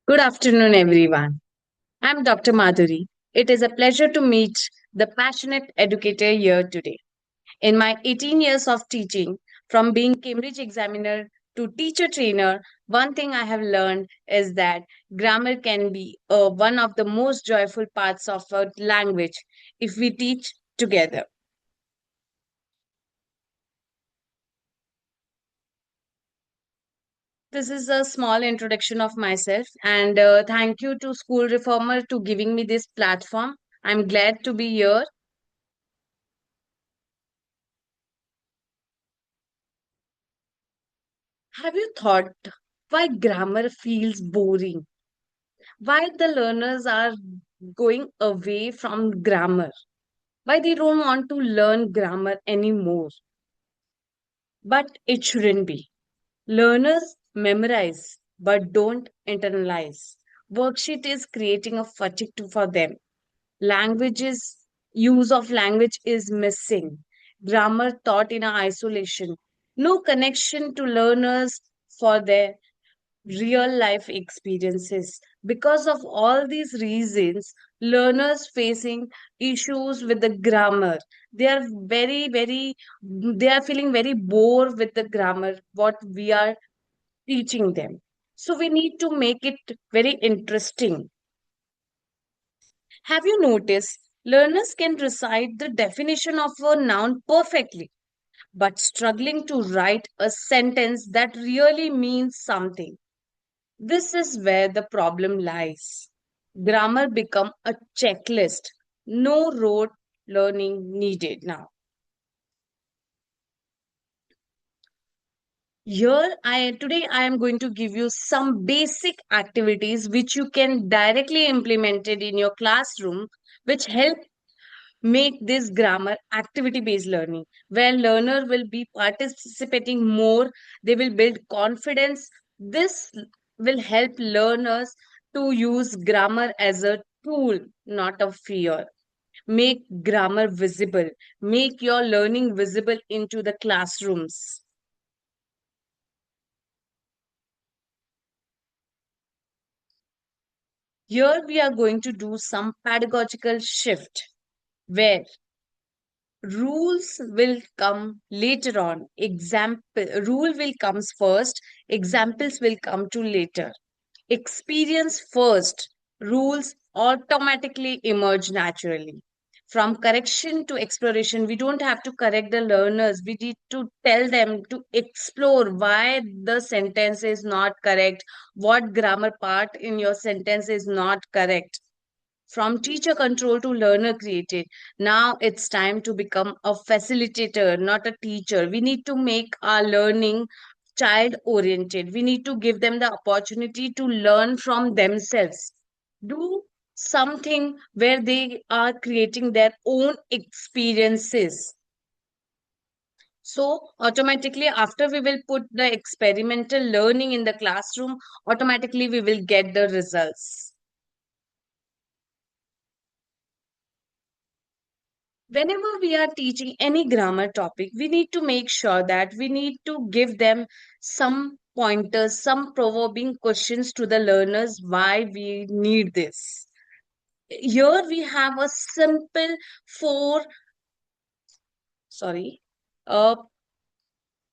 Good afternoon, everyone. I'm Dr. Madhuri. It is a pleasure to meet the passionate educator here today. In my 18 years of teaching, from being Cambridge examiner to teacher trainer, one thing I have learned is that grammar can be one of the most joyful parts of a language if we teach together. This is a small introduction of myself, and thank you to School Reformer to giving me this platform. I'm glad to be here. Have you thought why grammar feels boring? Why the learners are going away from grammar? Why they don't want to learn grammar anymore? But it shouldn't be. Learners memorize but don't internalize. Worksheet is creating a fatigue for them. Languages use of language is missing. Grammar taught in a isolation. No connection to learners for their real life experiences. Because of all these reasons, learners facing issues with the grammar, they are they are feeling very bored with the grammar what we are teaching them. So we need to make it very interesting. Have you noticed learners can recite the definition of a noun perfectly but struggling to write a sentence that really means something? This is where the problem lies. Grammar become a checklist. No rote learning needed now. Here I today I am going to give you some basic activities which you can directly implement it in your classroom which help make this grammar activity based learning where learner will be participating more, they will build confidence. This will help learners to use grammar as a tool, not a fear. Make grammar visible, make your learning visible into the classrooms. Here we are going to do some pedagogical shift where rules will come later on. Example rule will comes first, examples will come to later. Experience first, rules automatically emerge naturally. From correction to exploration, we don't have to correct the learners. We need to tell them to explore why the sentence is not correct, what grammar part in your sentence is not correct. From teacher control to learner created, now it's time to become a facilitator, not a teacher. We need to make our learning child oriented. We need to give them the opportunity to learn from themselves. Do something where they are creating their own experiences. So automatically after we will put the experimental learning in the classroom, automatically we will get the results. Whenever we are teaching any grammar topic, we need to make sure that we need to give them some pointers, some probing questions to the learners why we need this. Here we have a simple four, sorry, uh,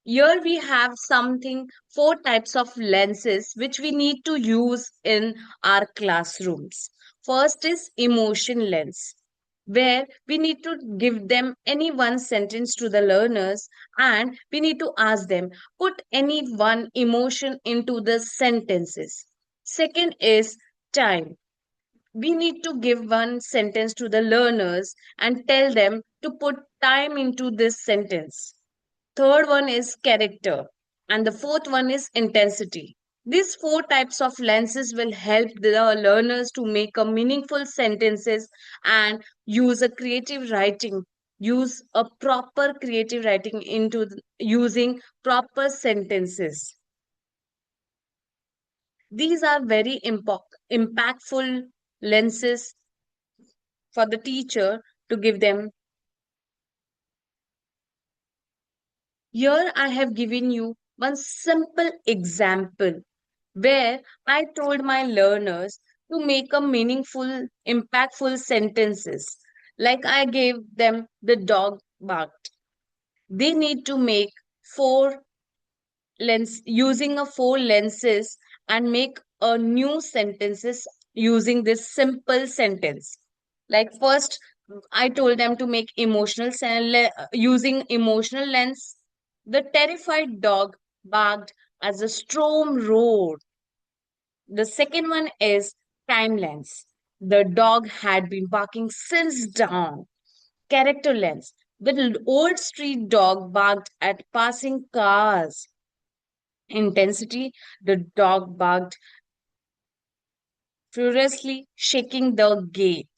here we have something, four types of lenses which we need to use in our classrooms. First is emotion lens, where we need to give them any one sentence to the learners and we need to ask them, put any one emotion into the sentences. Second is time. We need to give one sentence to the learners and tell them to put time into this sentence. Third one is character. And the fourth one is intensity. These four types of lenses will help the learners to make a meaningful sentences and use a creative writing. Use a proper creative writing into using proper sentences. These are very impactful lenses for the teacher to give them. Here I have given you one simple example where I told my learners to make a meaningful, impactful sentences. Like I gave them the dog barked. They need to make four using a four lenses and make a new sentences using this simple sentence. Like first, I told them to make using emotional lens. The terrified dog barked as a storm roared. The second one is time lens. The dog had been barking since dawn. Character lens. The old street dog barked at passing cars. Intensity. The dog barked furiously, shaking the gate.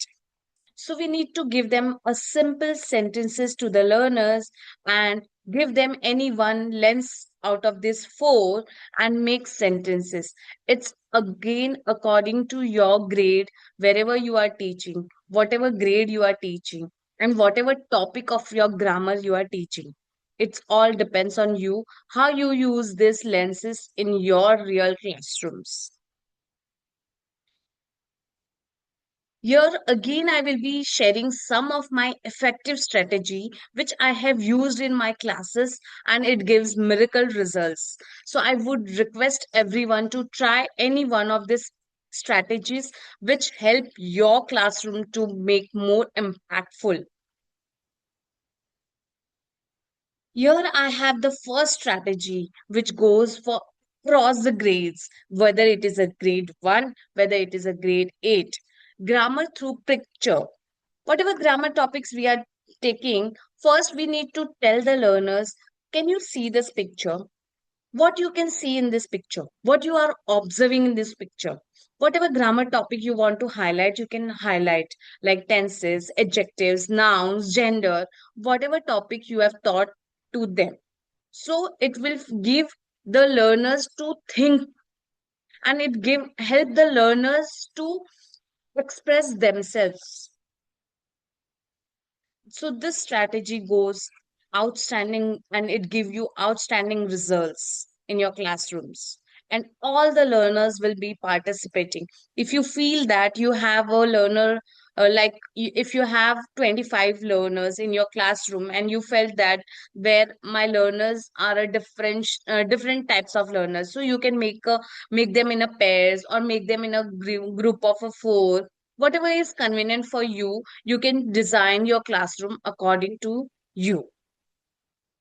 So we need to give them a simple sentences to the learners and give them any one lens out of these four and make sentences. It's again according to your grade, wherever you are teaching, whatever grade you are teaching, and whatever topic of your grammar you are teaching. It's all depends on you how you use these lenses in your real classrooms. Here again, I will be sharing some of my effective strategy which I have used in my classes and it gives miracle results. So I would request everyone to try any one of these strategies which help your classroom to make more impactful. Here I have the first strategy which goes for across the grades, whether it is a grade 1, whether it is a grade 8. Grammar through picture. Whatever grammar topics we are taking, first we need to tell the learners, can you see this picture? What you can see in this picture, what you are observing in this picture. Whatever grammar topic you want to highlight, you can highlight like tenses, adjectives, nouns, gender, whatever topic you have taught to them. So it will give the learners to think and it give help the learners to express themselves. So this strategy goes outstanding and it give you outstanding results in your classrooms, and all the learners will be participating. If you feel that you have a learner if you have 25 learners in your classroom and you felt that where my learners are a different types of learners, so you can make them in a pairs or make them in a group of a four. Whatever is convenient for you, you can design your classroom according to you.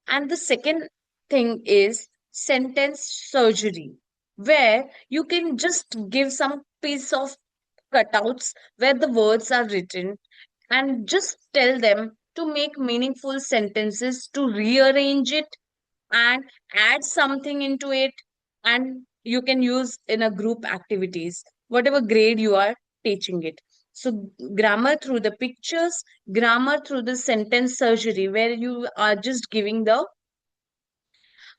And the second thing is sentence surgery, where you can just give some piece of cutouts where the words are written and just tell them to make meaningful sentences, to rearrange it and add something into it, and you can use in a group activities whatever grade you are teaching it. So grammar through the pictures, grammar through the sentence surgery, where you are just giving the,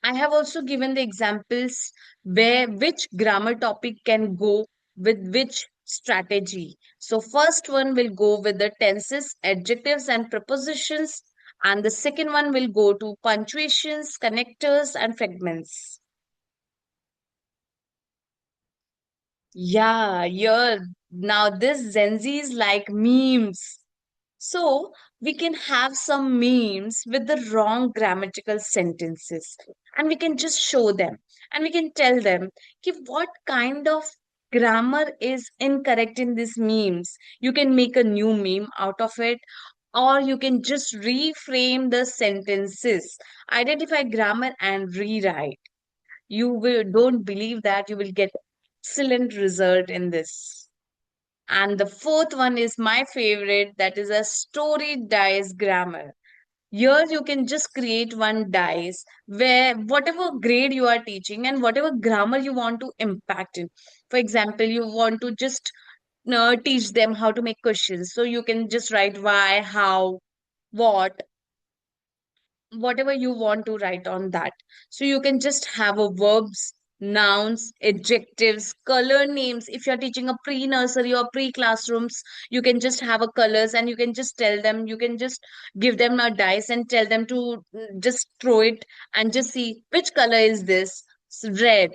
I have also given the examples where which grammar topic can go with which strategy. So first one will go with the tenses, adjectives and prepositions, and the second one will go to punctuations, connectors and fragments. Yeah. Now this Gen Z is like memes. So we can have some memes with the wrong grammatical sentences and we can just show them and we can tell them ki what kind of grammar is incorrect in these memes. You can make a new meme out of it, or you can just reframe the sentences, identify grammar and rewrite. You will don't believe that you will get excellent result in this. And the fourth one is my favorite, that is a story dice grammar. Here you can just create one dice where whatever grade you are teaching and whatever grammar you want to impact in. For example, you want to just teach them how to make questions. So you can just write why, how, what, whatever you want to write on that. So you can just have a verbs, nouns, adjectives, color names. If you're teaching a pre-nursery or pre-classrooms, you can just have a colors and you can just tell them, you can just give them a dice and tell them to just throw it and just see which color is this. Red.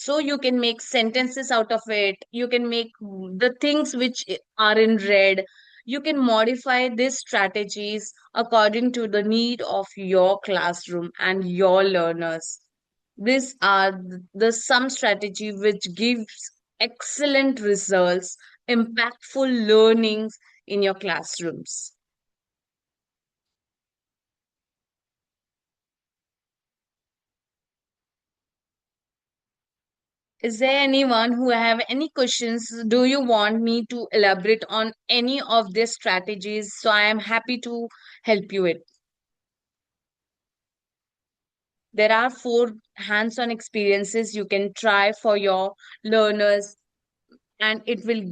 So you can make sentences out of it. You can make the things which are in red. You can modify these strategies according to the need of your classroom and your learners. These are the some strategy which gives excellent results, impactful learnings in your classrooms. Is there anyone who have any questions? Do you want me to elaborate on any of these strategies? So I am happy to help you with. There are four hands-on experiences you can try for your learners, and it will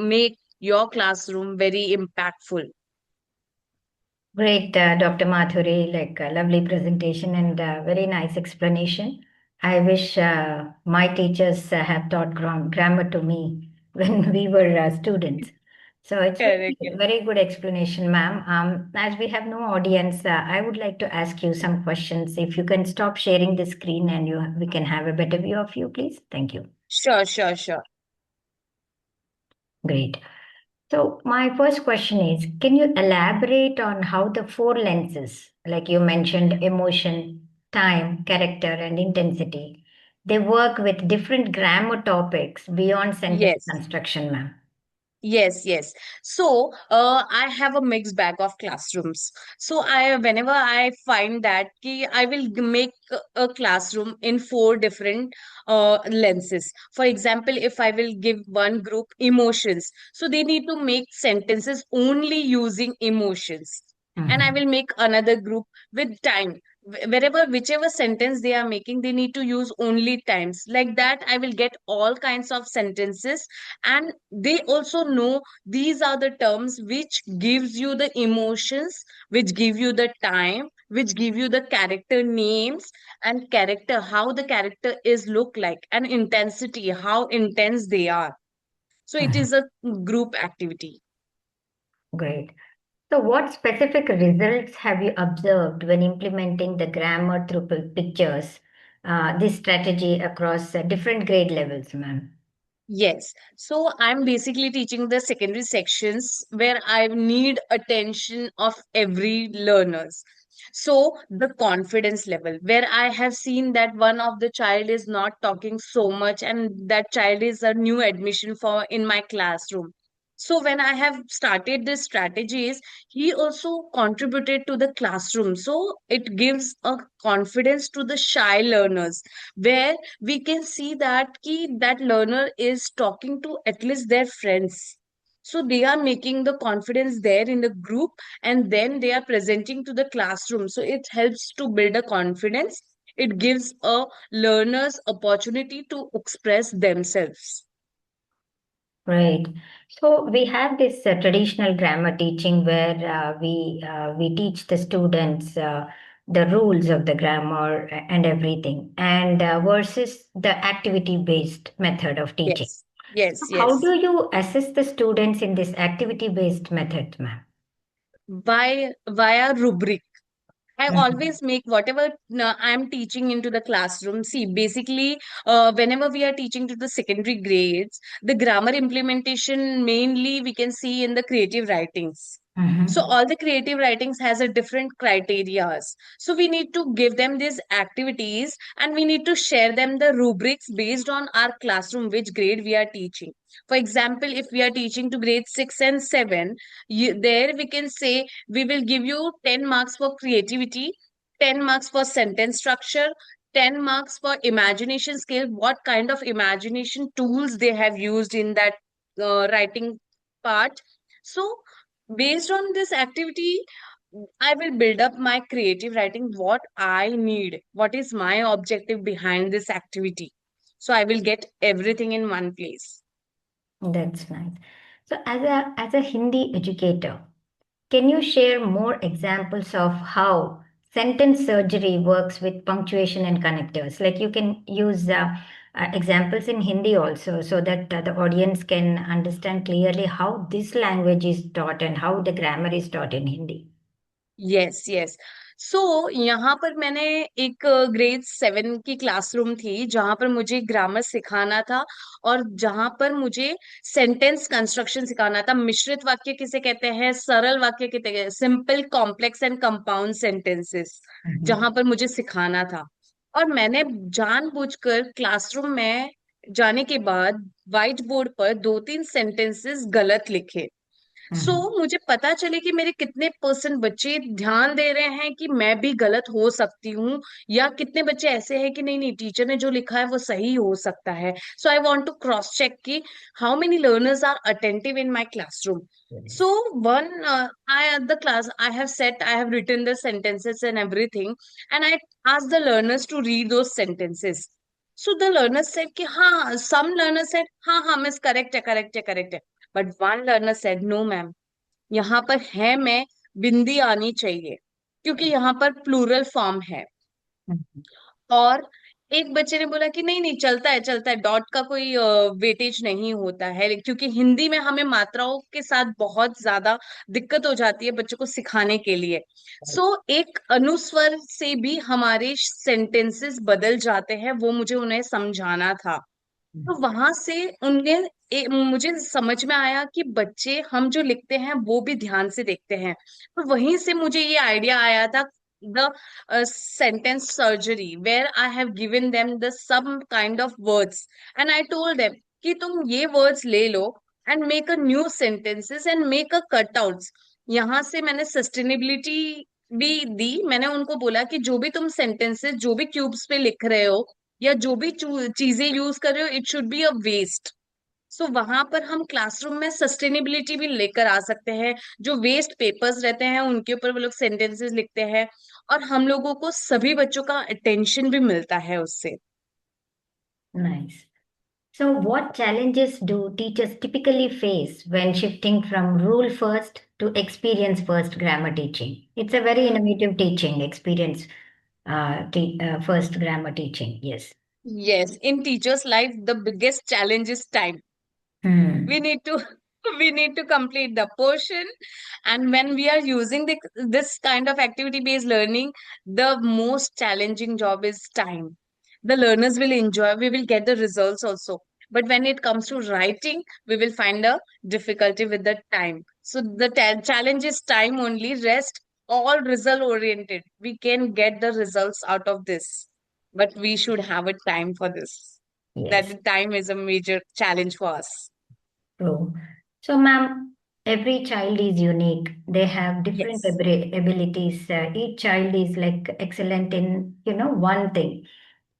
make your classroom very impactful. Great, Dr. Madhuri, like a lovely presentation and very nice explanation. I wish my teachers have taught grammar to me when we were students. So it's Correct. very, very good explanation, ma'am. As we have no audience, I would like to ask you some questions. If you can stop sharing the screen and we can have a better view of you, please. Thank you. Sure, sure, sure. Great. So, my first question is, can you elaborate on how the four lenses, like you mentioned, emotion, time, character, and intensity, they work with different grammar topics beyond sentence Yes. construction, ma'am? Yes, yes. So, I have a mixed bag of classrooms. So, whenever I find that I will make a classroom in four different lenses. For example, if I will give one group emotions, so they need to make sentences only using emotions. And I Mhm. will make another group with time. Wherever, whichever sentence they are making, they need to use only times. Like that, I will get all kinds of sentences, and they also know these are the terms which gives you the emotions, which give you the time, which give you the character names, and character, how the character is look like, and intensity, how intense they are. So it Mhm. is a group activity. Great. So, what specific results have you observed when implementing the grammar through pictures, this strategy across different grade levels, ma'am? Yes. So I'm basically teaching the secondary sections where I need attention of every learners. So the confidence level where I have seen that one of the child is not talking so much, and that child is a new admission for in my classroom. So when I have started these strategies, he also contributed to the classroom. So it gives a confidence to the shy learners where we can see that that learner is talking to at least their friends, so they are making the confidence there in the group, and then they are presenting to the classroom, so it helps to build a confidence. It gives a learners opportunity to express themselves. Right. So we have this traditional grammar teaching where we teach the students the rules of the grammar and everything, and versus the activity-based method of teaching. Yes, yes, So how yes. do you assess the students in this activity-based method, ma'am? By via rubric, I Mhm. always make whatever I'm teaching into the classroom. See, basically, whenever we are teaching to the secondary grades, the grammar implementation mainly we can see in the creative writings. So Mhm. all the creative writings has a different criterias. So we need to give them these activities, and we need to share them the rubrics based on our classroom, which grade we are teaching. For example, if we are teaching to grade 6 and 7, there we can say we will give you 10 marks for creativity, 10 marks for sentence structure, 10 marks for imagination skill, what kind of imagination tools they have used in that writing part. So based on this activity, I will build up my creative writing, what I need, what is my objective behind this activity. So I will get everything in one place. That's nice. So as a Hindi educator, can you share more examples of how sentence surgery works with punctuation and connectors? Like you can use examples in Hindi also so that the audience can understand clearly how this language is taught and how the grammar is taught in Hindi. Yes, yes. सो यहाँ पर मैंने एक grade 7 की classroom थी जहां पर मुझे grammar सिखाना था, और जहां पर मुझे सेंटेंस कंस्ट्रक्शन सिखाना था। मिश्रित वाक्य किसे कहते हैं, सरल वाक्य किसे कहते हैं, simple, complex and compound sentences, hmm, जहां पर मुझे सिखाना था। और मैंने जानबूझकर क्लासरूम में जाने के बाद व्हाइट बोर्ड पर 2-3 सेंटेंसेस गलत लिखे। हम्म, मुझे पता चले कि मेरे कितने परसेंट बच्चे ध्यान दे रहे हैं कि मैं भी गलत हो सकती हूँ, या कितने बच्चे ऐसे हैं कि नहीं नहीं, टीचर ने जो लिखा है वो सही हो सकता है। So I want to cross check कि how many learners are attentive in my classroom. So yes. one, I at the class, I have written the sentences and everything, and I asked the learners to read those sentences. So the learners said कि हाँ, some learners said हाँ हाँ miss, correct है, correct है, correct है. But one learner said no ma'am, यहाँ पर है में बिंदी आनी चाहिए, क्योंकि यहाँ पर प्लूरल फॉर्म है. हम्म, और एक बच्चे ने बोला कि नहीं नहीं, चलता है, चलता है, डॉट का कोई वेटेज नहीं होता है, क्योंकि हिंदी में हमें मात्राओं के साथ बहुत ज्यादा दिक्कत हो जाती है बच्चों को सिखाने के लिए. एक अनुस्वर से भी हमारे सेंटेंसेस बदल जाते हैं, वो मुझे उन्हें समझाना था. तो वहां से उन्हें मुझे समझ में आया कि बच्चे हम जो लिखते हैं वो भी ध्यान से देखते हैं. तो वहीं से मुझे ये आइडिया आया था, the sentence surgery, where I have given them the some kind of words, and I told them कि तुम ये वर्ड्स ले लो and make a new sentences and make a cutouts. यहाँ से मैंने सस्टेनेबिलिटी भी दी. मैंने उनको बोला कि जो भी तुम सेंटेंसेस, जो भी क्यूब्स पे लिख रहे हो, या जो भी चीजें यूज कर रहे हो, it should be a waste. वहां पर हम क्लासरूम में सस्टेनेबिलिटी भी लेकर आ सकते हैं. जो वेस्ट पेपर्स रहते हैं उनके ऊपर वो लोग सेंटेंसेस लिखते हैं, और हम लोगों को, सभी बच्चों का अटेंशन भी मिलता है उससे. nice. So, what challenges do teachers typically face when shifting from rule first to experience first grammar teaching? It's a very innovative teaching, experience first grammar teaching. Yes. Yes, in teachers life the biggest challenge is time. We Hmm. need to we need to complete the portion, and when we are using this kind of activity based learning, the most challenging job is time. The learners will enjoy, we will get the results also, but when it comes to writing, we will find a difficulty with the time. So the challenge is time only. Rest, all result oriented, we can get the results out of this, but we should have a time for this. That Yes. the time is a major challenge for us. True. So, ma'am, every child is unique. They have different Yes, abilities. Each child is like excellent in, one thing.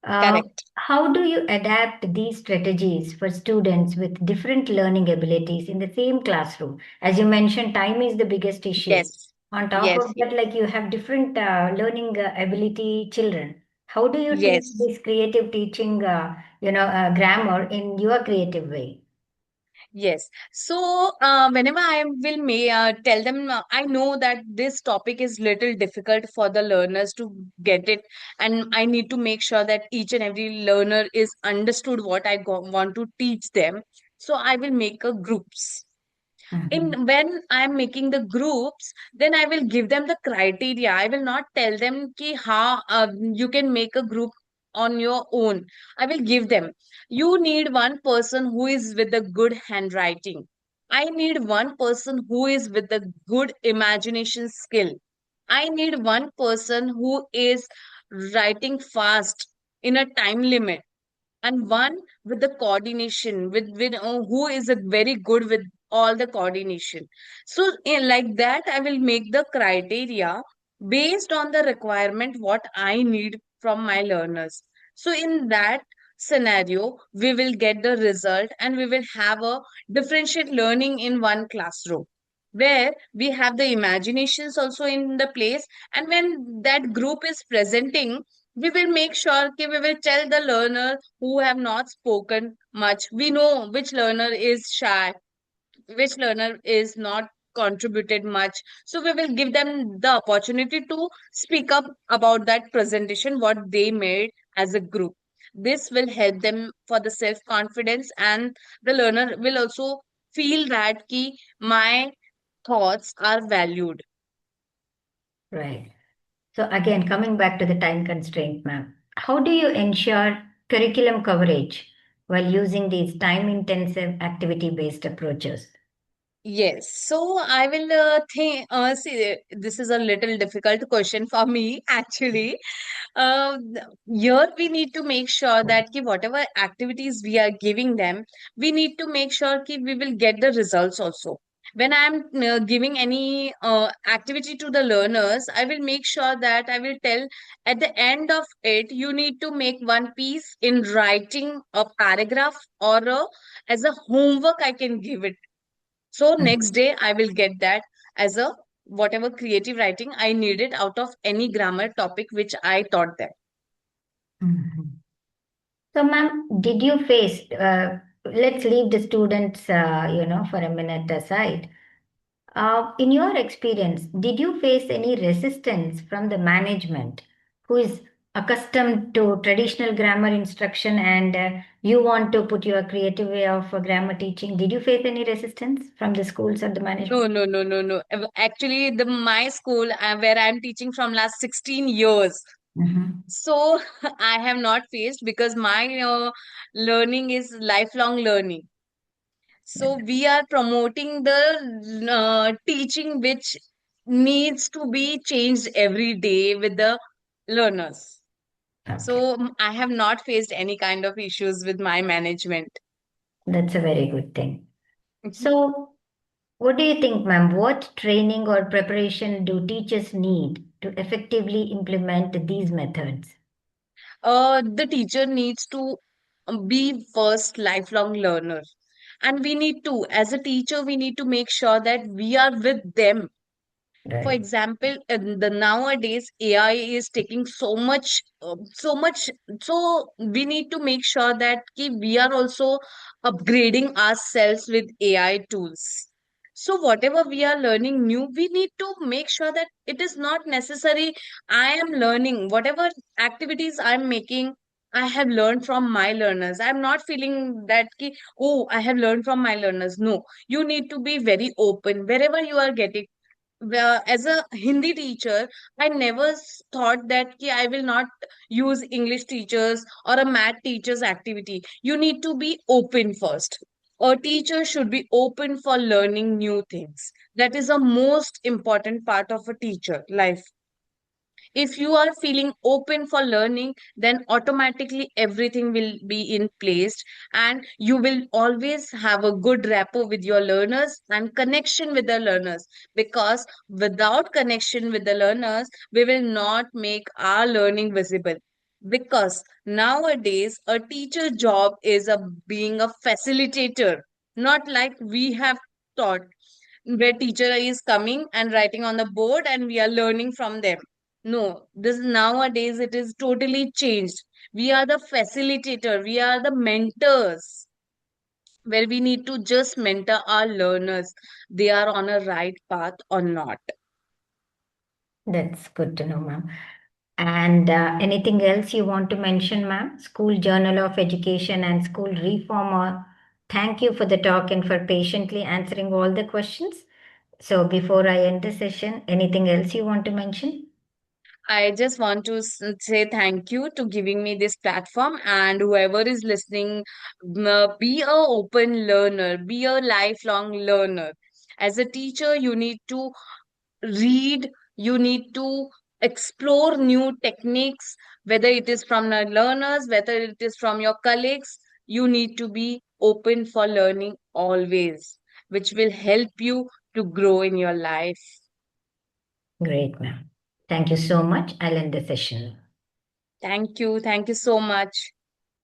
correct. How do you adapt these strategies for students with different learning abilities in the same classroom? As you mentioned, time is the biggest issue. Yes, On top yes, of yes, that, like you have different learning ability children. How do you teach yes, this creative teaching, grammar in your creative way? yes. Whenever I will tell them, I know that this topic is little difficult for the learners to get it, and I need to make sure that each and every learner is understood what I want to teach them. So I will make a groups. Mhm. In when I'm making the groups, then I will give them the criteria. I will not tell them ki how you can make a group on your own. I will give them, you need one person who is with the good handwriting. I need one person who is with the good imagination skill. I need one person who is writing fast in a time limit, and one with the coordination, with who is a very good with all the coordination. Like that, I will make the criteria based on the requirement what I need from my learners. In that scenario, we will get the result, and we will have a differentiate learning in one classroom, where we have the imaginations also in the place. And when that group is presenting, we will make sure that we will tell the learner who have not spoken much. We know which learner is shy, which learner is not contributed much. So we will give them the opportunity to speak up about that presentation, what they made as a group. This will help them for the self confidence, and the learner will also feel that my thoughts are valued. Right. So again, coming back to the time constraint, ma'am, how do you ensure curriculum coverage while using these time-intensive activity-based approaches? Yes, so I will think. See, this is a little difficult question for me actually. Here we need to make sure that ki whatever activities we are giving them, we need to make sure ki we will get the results also. When I'm giving any activity to the learners, I will make sure that I will tell at the end of it, you need to make one piece in writing a paragraph or as a homework. I can give it so next day I will get that as a whatever creative writing I needed out of any grammar topic which I taught them. Mhm. So, ma'am, did you face, let's leave the students, for a minute aside. In your experience, did you face any resistance from the management who is accustomed to traditional grammar instruction and you want to put your creative way of grammar teaching? Did you face any resistance from the schools or the No, management? no, no, no, no. Actually, the my school where I'm teaching from last 16 years. Mhm. So I have not faced because my learning is lifelong learning. So we are promoting the teaching which needs to be changed every day with the learners. Okay, So I have not faced any kind of issues with my management. that's a very good thing. Mhm. So, what do you think, ma'am? What training or preparation do teachers need to effectively implement these methods? The teacher needs to be first lifelong learner. And we need to, as a teacher, we need to make sure that we are with them. For Right. example, in the nowadays AI is taking so much. So we need to make sure that we are also upgrading ourselves with AI tools. So whatever we are learning new, we need to make sure that it is not necessary. I am learning whatever activities I'm making. I have learned from my learners. I'm not feeling that oh, I have learned from my learners. No, you need to be very open wherever you are getting. As a Hindi teacher, I never thought that I will not use English teachers or a math teacher's activity. You need to be open first. A teacher should be open for learning new things. That is the most important part of a teacher life. If you are feeling open for learning, then automatically everything will be in place and you will always have a good rapport with your learners and connection with the learners, because without connection with the learners we will not make our learning visible. Because nowadays a teacher job is a being a facilitator, not like we have taught, where teacher is coming and writing on the board and we are learning from them. No, this nowadays it is totally changed. We are the facilitator, we are the mentors, where we need to just mentor our learners, they are on a right path or not. That's good to know, ma'am. And anything else you want to mention, ma'am? School Journal of Education and School Reformer. Thank you for the talk and for patiently answering all the questions. So before I end the session, anything else you want to mention? I just want to say thank you to giving me this platform, and whoever is listening, be a open learner, be a lifelong learner. As a teacher, you need to read, you need to explore new techniques, whether it is from the learners, whether it is from your colleagues. You need to be open for learning always, which will help you to grow in your life. Great, ma'am. Thank you so much. I'll end the session. Thank you so much.